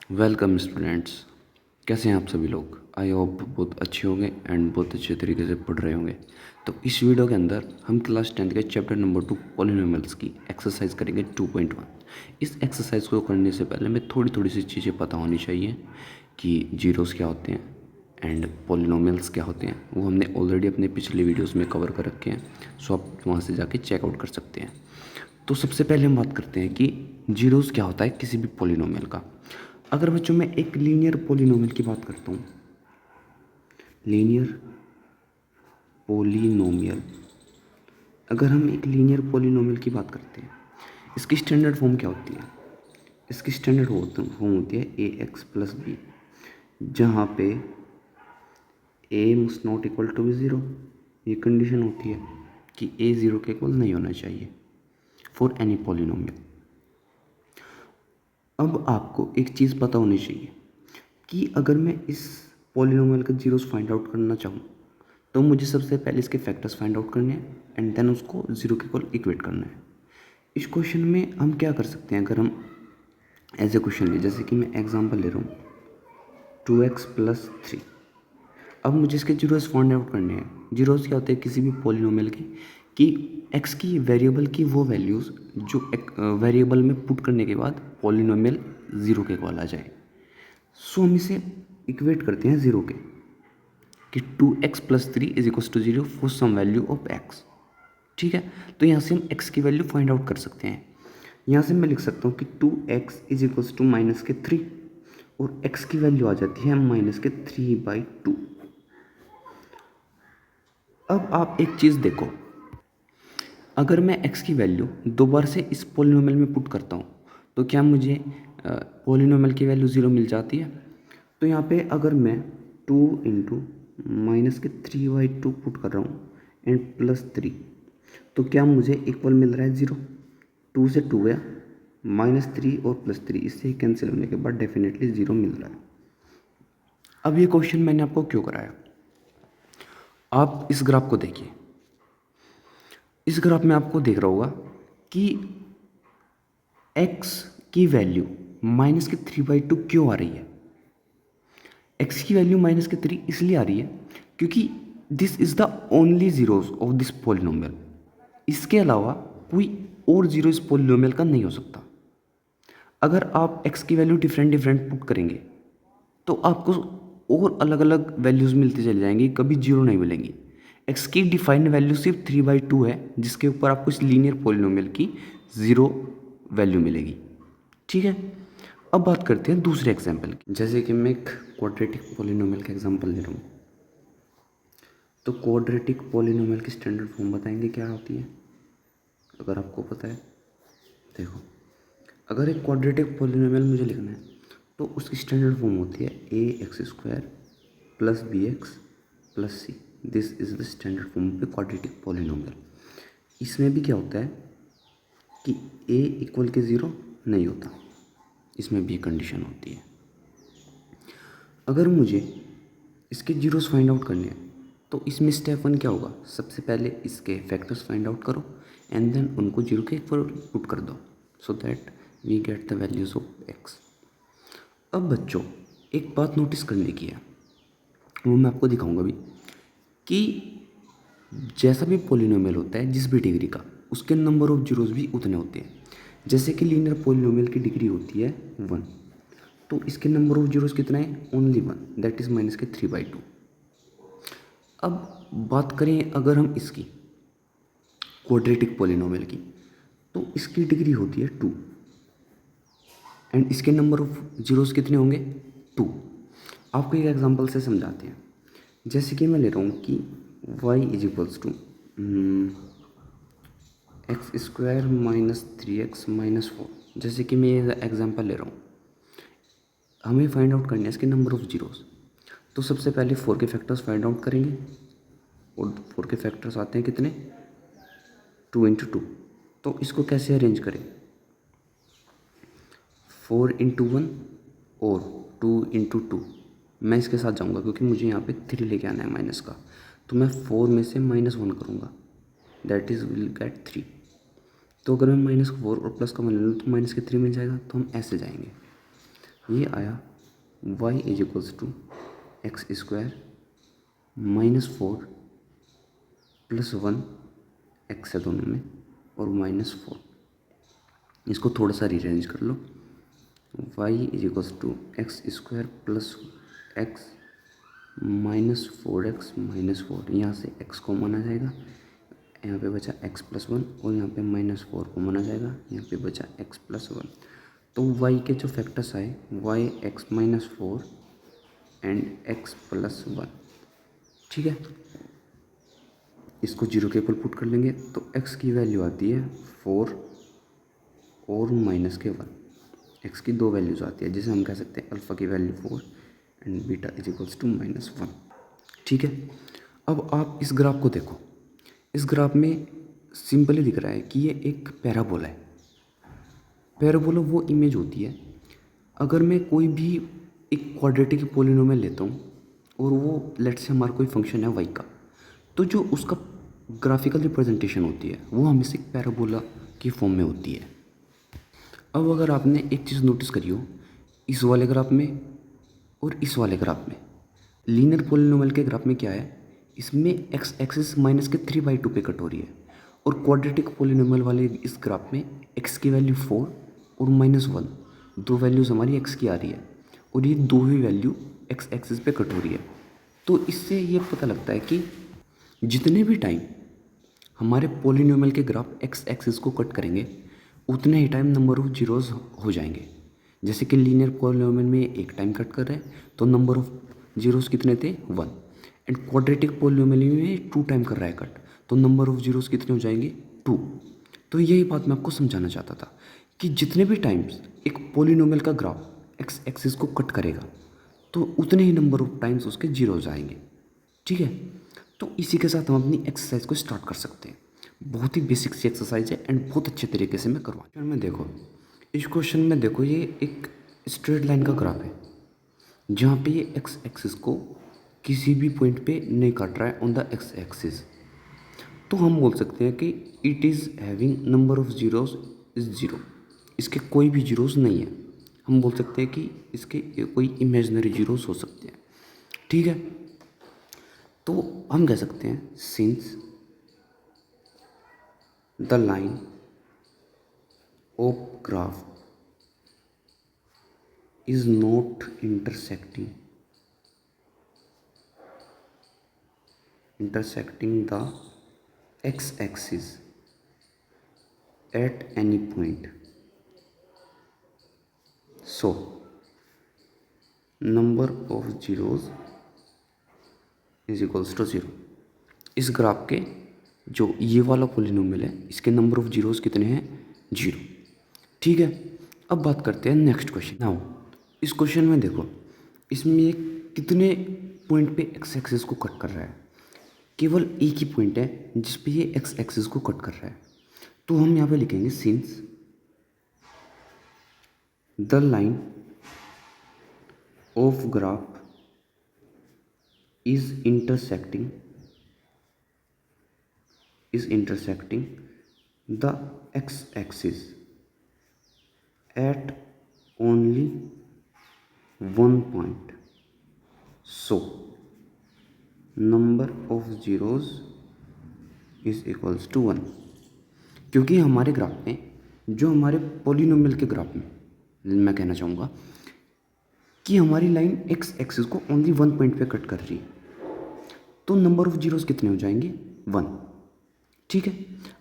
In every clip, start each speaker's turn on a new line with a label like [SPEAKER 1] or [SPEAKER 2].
[SPEAKER 1] Welcome students. कैसे हैं आप सभी लोग? आई होप बहुत अच्छे होंगे एंड बहुत अच्छे तरीके से पढ़ रहे होंगे। तो इस वीडियो के अंदर हम क्लास 10th के चैप्टर नंबर 2 पॉलिनोमियल्स की एक्सरसाइज करेंगे 2.1। इस एक्सरसाइज को करने से पहले मैं थोड़ी सी चीज़ें पता होनी चाहिए कि जीरोस क्या होते हैं एंड पॉलिनोमियल्स क्या होते हैं। वो हमने ऑलरेडी अपने पिछले वीडियोज़ में कवर कर रखे हैं, सो आप वहाँ से जाके चेकआउट कर सकते हैं। तो सबसे पहले हम बात करते हैं कि जीरोस क्या होता है किसी भी पॉलिनोमियल का। अगर बच्चों मैं एक लीनियर पॉलिनोमियल की बात करता हूँ, लीनियर पॉलिनोमियल, अगर हम एक लीनियर पॉलिनोमियल की बात करते हैं, इसकी स्टैंडर्ड फॉर्म क्या होती है? इसकी स्टैंडर्ड फॉर्म होती है ए एक्स प्लस बी, जहाँ पे A must not equal to B zero. ये कंडीशन होती है कि ए ज़ीरो के इक्वल नहीं होना चाहिए फॉर एनी पॉलिनोमियल। अब आपको एक चीज़ पता होनी चाहिए कि अगर मैं इस पॉलिनोमियल का जीरोस फाइंड आउट करना चाहूँ तो मुझे सबसे पहले इसके फैक्टर्स फाइंड आउट करने हैं एंड देन उसको ज़ीरो के इक्वल इक्वेट करना है। इस क्वेश्चन में हम क्या कर सकते हैं, अगर हम एज ए क्वेश्चन ले, जैसे कि मैं एग्जांपल ले रहा हूँ 2x+3। अब मुझे इसके जीरोस फाइंड आउट करने हैं। जीरोस क्या होते हैं किसी भी पॉलिनोमियल के, कि एक्स की वेरिएबल की वो वैल्यूज़ जो वेरिएबल में पुट करने के बाद पॉलिनोमियल ज़ीरो के इक्वल आ जाए। सो हम इसे इक्वेट करते हैं ज़ीरो के, कि 2x+3 is equal to zero for some value of x। ठीक है, तो यहाँ से हम x की वैल्यू फाइंड आउट कर सकते हैं। यहाँ से मैं लिख सकता हूँ कि 2x इज इक्वल टू -3 और x की वैल्यू आ जाती है -3/2। अब आप एक चीज़ देखो, अगर मैं x की वैल्यू दो बार से इस पॉलिनोमियल में पुट करता हूँ तो क्या मुझे पॉलिनोमियल की वैल्यू ज़ीरो मिल जाती है? तो यहाँ पे अगर मैं 2 इंटू -3/2 पुट कर रहा हूँ एंड +3, तो क्या मुझे इक्वल मिल रहा है ज़ीरो? 2 से 2 गया, -3 और +3 इससे कैंसिल होने के बाद डेफिनेटली ज़ीरो मिल रहा है। अब ये क्वेश्चन मैंने आपको क्यों कराया, आप इस ग्राफ को देखिए। इस ग्राफ में आपको देख रहा होगा कि x की वैल्यू -3/2 क्यों आ रही है? x की वैल्यू -3 इसलिए आ रही है क्योंकि this is the only zeros of this polynomial. इसके अलावा कोई और जीरो इस पॉलिनोमियल का नहीं हो सकता। अगर आप x की वैल्यू डिफरेंट डिफरेंट पुट करेंगे तो आपको और अलग अलग वैल्यूज़ मिलती चली जाएंगी, कभी जीरो नहीं मिलेंगी। x की डिफाइंड वैल्यू सिर्फ 3/2 है, जिसके ऊपर आपको इस लीनियर पॉलिनोमियल की ज़ीरो वैल्यू मिलेगी। ठीक है, अब बात करते हैं दूसरे एग्जाम्पल की। जैसे कि मैं एक क्वाड्रेटिक पॉलिनोमियल का एग्जाम्पल ले रहा हूँ, तो क्वाड्रेटिक पॉलिनोमियल की स्टैंडर्ड फॉर्म बताएंगे क्या होती है, अगर आपको पता है। देखो, अगर एक क्वाड्रेटिक पॉलिनोमियल मुझे लिखना है तो उसकी स्टैंडर्ड फॉर्म होती है ax² + bx + c। This is the standard form of a quadratic polynomial. इसमें भी क्या होता है कि a इक्वल के ज़ीरो नहीं होता, इसमें भी कंडीशन होती है। अगर मुझे इसके जीरोस फाइंड आउट करने हैं तो इसमें स्टेप 1 क्या होगा, सबसे पहले इसके फैक्टर्स फाइंड आउट करो एंड देन उनको जीरो के ऊपर पुट कर दो, so that we get the values of x. अब बच्चों एक बात नोटिस करने की है, वो मैं आपको दिखाऊंगा भी, कि जैसा भी पॉलिनोमियल होता है जिस भी डिग्री का, उसके नंबर ऑफ जीरोस भी उतने होते हैं। जैसे कि लीनियर पॉलिनोमियल की डिग्री होती है 1, तो इसके नंबर ऑफ जीरोस कितना है? Only 1, that is -3/2। अब बात करें अगर हम इसकी क्वाड्रेटिक पॉलिनोमियल की, तो इसकी डिग्री होती है 2 एंड इसके नंबर ऑफ जीरोस कितने होंगे? 2। आपको एक एग्जांपल से समझाते हैं। जैसे कि मैं ले रहा हूँ कि y is equals to x² - 3x - 4। जैसे कि मैं ये एग्जांपल ले रहा हूँ, हमें फाइंड आउट करना है इसके नंबर ऑफ जीरोस। तो सबसे पहले 4 के फैक्टर्स फाइंड आउट करेंगे और 4 के फैक्टर्स आते हैं कितने? 2 × 2। तो इसको कैसे अरेंज करें? 4 × 1 और 2 × 2। मैं इसके साथ जाऊंगा क्योंकि मुझे यहाँ पे 3 लेके आना है माइनस का, तो मैं 4 में से -1 करूँगा, दैट इज़ विल गेट 3। तो अगर मैं -4 और प्लस का 1 ले लूँ तो -3 मिल जाएगा। तो हम ऐसे जाएंगे, ये आया y is equals to x square -4 + 1 x है दोनों में और -4। इसको थोड़ा सा रीअरेंज कर लो। y is equals to x square plus x -4x -4, यहाँ से x को माना जाएगा, यहाँ पे बचा x + 1 और यहाँ पे -4 को माना जाएगा, यहाँ पे बचा x + 1। तो y के जो फैक्टर्स आए y x -4 एंड x + 1, ठीक है। इसको जीरो के ऊपर पुट कर लेंगे तो x की वैल्यू आती है 4 और -1। x की दो वैल्यूज आती है, जिसे हम कह सकते हैं अल्फ़ा की value 4 and beta is equals to -1, ठीक है। अब आप इस ग्राफ को देखो। इस ग्राफ में सिंपली दिख रहा है कि ये एक पैराबोला है। पैराबोला वो इमेज होती है, अगर मैं कोई भी एक क्वाड्रेटिक पॉलिनोमियल लेता हूँ और वो लेट से हमारा कोई फंक्शन है y का, तो जो उसका ग्राफिकल रिप्रेजेंटेशन होती है वो हमेशा एक पैराबोला की फॉर्म में होती है। अब अगर आपने एक चीज़ नोटिस करी हो इस वाले ग्राफ में और इस वाले ग्राफ में, लीनियर पॉलिनोमियल के ग्राफ में क्या है, इसमें x एक्सिस -3/2 पे कट हो रही है और क्वाड्रेटिक पॉलिनोमियल वाले इस ग्राफ में x की वैल्यू 4 और -1, दो वैल्यूज़ हमारी x की आ रही है और ये दो ही वैल्यू x एक्सिस पे कट हो रही है। तो इससे ये पता लगता है कि जितने भी टाइम हमारे पॉलिनोमियल के ग्राफ x एक्सिस को कट करेंगे उतने ही टाइम नंबर ऑफ जीरोज़ हो जाएंगे। जैसे कि लीनियर पॉलिनोमियल में एक टाइम कट कर रहे हैं तो नंबर ऑफ जीरोज़ कितने थे 1, एंड क्वाड्रेटिक पॉलिनोमियल में 2 टाइम कर रहा है कट तो नंबर ऑफ जीरोज़ कितने हो जाएंगे 2। तो यही बात मैं आपको समझाना चाहता था कि जितने भी टाइम्स एक पॉलिनोमियल का ग्राफ एक्स एक्सिस को कट करेगा तो उतने ही नंबर ऑफ टाइम्स उसके जीरोज़ आएंगे, ठीक है। तो इसी के साथ हम अपनी एक्सरसाइज को स्टार्ट कर सकते हैं। बहुत ही बेसिक सी एक्सरसाइज है एंड बहुत अच्छे तरीके से मैं करवाऊँ। क्वेश्चन में देखो, इस क्वेश्चन में देखो ये एक स्ट्रेट लाइन का ग्राफ है जहाँ पे ये एक्स एक्सिस को किसी भी पॉइंट पे नहीं काट रहा है ऑन द एक्स एक्सिस। तो हम बोल सकते हैं कि it is having number of zeros is zero, इसके कोई भी जीरोस नहीं है। हम बोल सकते हैं कि इसके कोई इमेजिनरी जीरोस हो सकते हैं, ठीक है। तो हम कह सकते हैं since the line of graph is not intersecting the x-axis at any point, so number of zeros is equals to 0। इस ग्राफ के जो ये वाला पॉलिनोमियल है इसके नंबर ऑफ जीरोस कितने हैं 0, ठीक है। अब बात करते हैं नेक्स्ट क्वेश्चन। नाउ इस क्वेश्चन में देखो इसमें कितने पॉइंट पे एक्स एक्सिस को कट कर रहा है, केवल एक ही पॉइंट है जिस पे ये एक्स एक्सिस को कट कर रहा है। तो हम यहाँ पे लिखेंगे since the line of graph is intersecting the x-axis at only one point, so number of zeros is equals to 1। क्योंकि हमारे ग्राफ में जो हमारे पॉलिनोमियल के ग्राफ में मैं कहना चाहूँगा कि हमारी लाइन एक्स एक्सिस को ओनली वन पॉइंट पे कट कर रही है, तो नंबर ऑफ जीरोस कितने हो जाएंगे 1, ठीक है।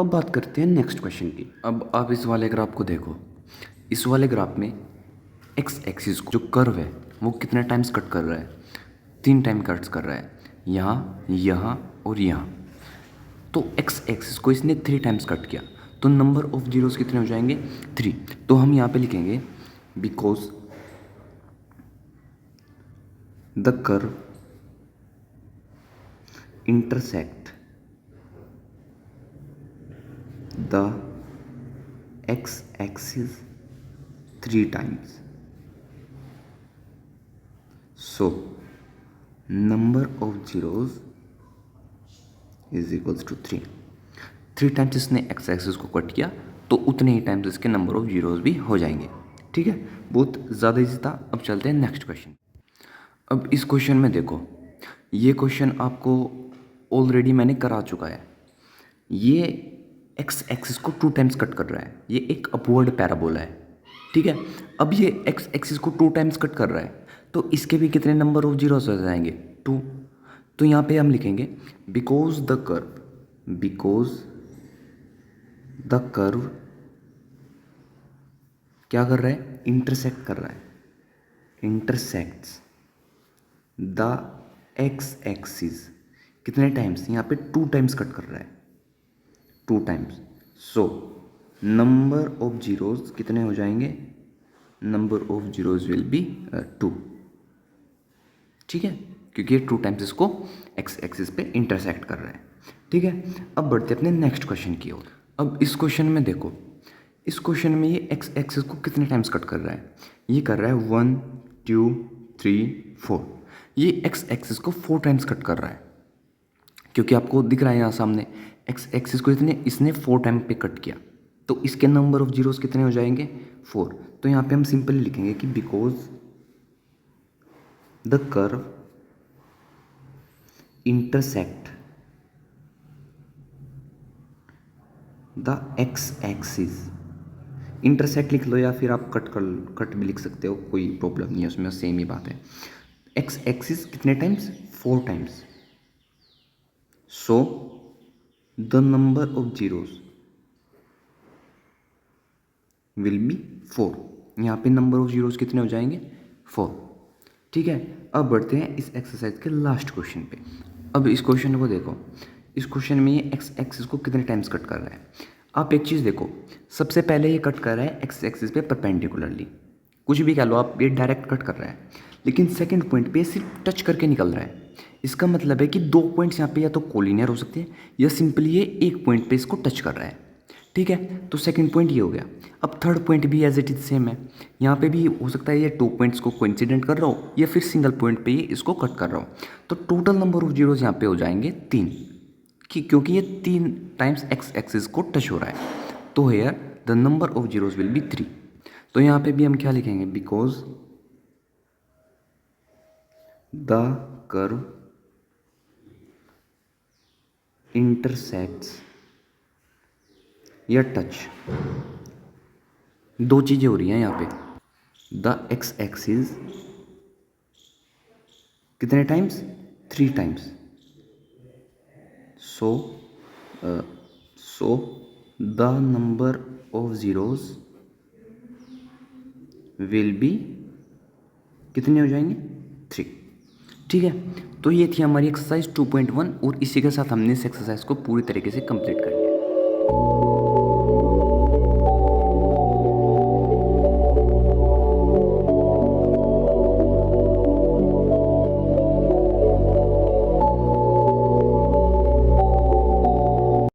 [SPEAKER 1] अब बात करते हैं नेक्स्ट क्वेश्चन की। अब आप इस वाले ग्राफ को देखो, इस वाले ग्राफ में एक्स एक्सिस जो कर्व है वो कितने टाइम्स कट कर रहा है, 3 टाइम कट्स कर रहा है, यहाँ यहाँ और यहाँ। तो एक्स एक्सिस को इसने 3 टाइम्स कट किया तो नंबर ऑफ जीरोस कितने हो जाएंगे 3। तो हम यहाँ पे लिखेंगे because the curve intersect the x-axis 3 times, so number of zeros is equals to 3। 3 times इसने x एक्सिस को कट किया तो उतने ही टाइम्स इसके नंबर ऑफ जीरोस भी हो जाएंगे, ठीक है, बहुत ज़्यादा इजी था। अब चलते हैं नेक्स्ट क्वेश्चन। अब इस क्वेश्चन में देखो, ये क्वेश्चन आपको ऑलरेडी मैंने करा चुका है। ये एक्स एक्सिस को 2 टाइम्स कट कर रहा है, ये एक अपवर्ड पैराबोला है, ठीक है। अब ये एक्स एक्सिस को 2 टाइम्स कट कर रहा है, तो इसके भी कितने नंबर ऑफ जीरोस हो जाएंगे? 2। तो यहाँ पे हम लिखेंगे बिकॉज द कर्व क्या कर रहा है? इंटरसेक्ट कर रहा है, इंटरसेक्ट्स द एक्स एक्सिस कितने टाइम्स? यहाँ पे 2 टाइम्स कट कर रहा है, 2 times. So number of zeros कितने हो जाएंगे? Number of zeros will B 2, ठीक है, क्योंकि ये 2 टाइम्स इसको एक्स एक्सिस पे इंटरसेक्ट कर रहा है, ठीक है। अब बढ़ते अपने नेक्स्ट क्वेश्चन की ओर। अब इस क्वेश्चन में देखो, इस क्वेश्चन में ये एक्स एक्सिस को कितने टाइम्स कट कर रहा है? ये कर रहा है 1 2 3 4। ये एक्स एक्सिस को 4 टाइम्स कट कर रहा है, क्योंकि आपको दिख रहा है यहाँ सामने एक्स एक्सिस को इसने 4 टाइम पे कट किया, तो इसके नंबर ऑफ जीरोस कितने हो जाएंगे? 4। तो यहाँ पे हम सिंपली लिखेंगे कि because the curve intersect the x axis, intersect लिख लो या फिर आप कट भी लिख सकते हो, कोई प्रॉब्लम नहीं है उसमें, सेम ही बात है। एक्स एक्सिस कितने times? 4 times. So the number of zeros will be 4। यहाँ पे नंबर ऑफ जीरोस कितने हो जाएंगे? 4, ठीक है। अब बढ़ते हैं इस एक्सरसाइज के लास्ट क्वेश्चन पे। अब इस क्वेश्चन को देखो, इस क्वेश्चन में ये एक्स एक्सिस को कितने टाइम्स कट कर रहा है? आप एक चीज़ देखो, सबसे पहले ये कट कर रहा है एक्स एक्सिस पे परपेंडिकुलरली, कुछ भी कह लो आप, ये डायरेक्ट कट कर रहा है, लेकिन सेकंड पॉइंट पे सिर्फ टच करके निकल रहा है। इसका मतलब है कि 2 पॉइंट्स यहाँ पे या तो कोलिनियर हो सकते हैं या सिंपली ये एक पॉइंट पे इसको टच कर रहा है, ठीक है। तो सेकंड पॉइंट ये हो गया। अब थर्ड पॉइंट भी एज इट इज सेम है, यहाँ पे भी हो सकता है ये 2 पॉइंट्स को कोइंसिडेंट कर रहा हो या फिर सिंगल पॉइंट पे ये इसको कट कर रहा हो। तो टोटल नंबर ऑफ जीरोज यहाँ पे हो जाएंगे 3, क्योंकि ये 3 टाइम्स एक्स एक्सिस को टच हो रहा है। तो here the number of zeros will be 3। तो यहाँ पे भी हम क्या लिखेंगे? बिकॉज द कर्व इंटरसेक्ट्स या टच, 2 चीज़ें हो रही हैं यहाँ पे। द एक्स एक्सिस कितने times? 3 times. So the number of zeros will be कितने हो जाएंगे? 3, ठीक है। तो ये थी हमारी एक्सरसाइज 2.1 और इसी के साथ हमने इस एक्सरसाइज को पूरी तरीके से कंप्लीट कर लिया।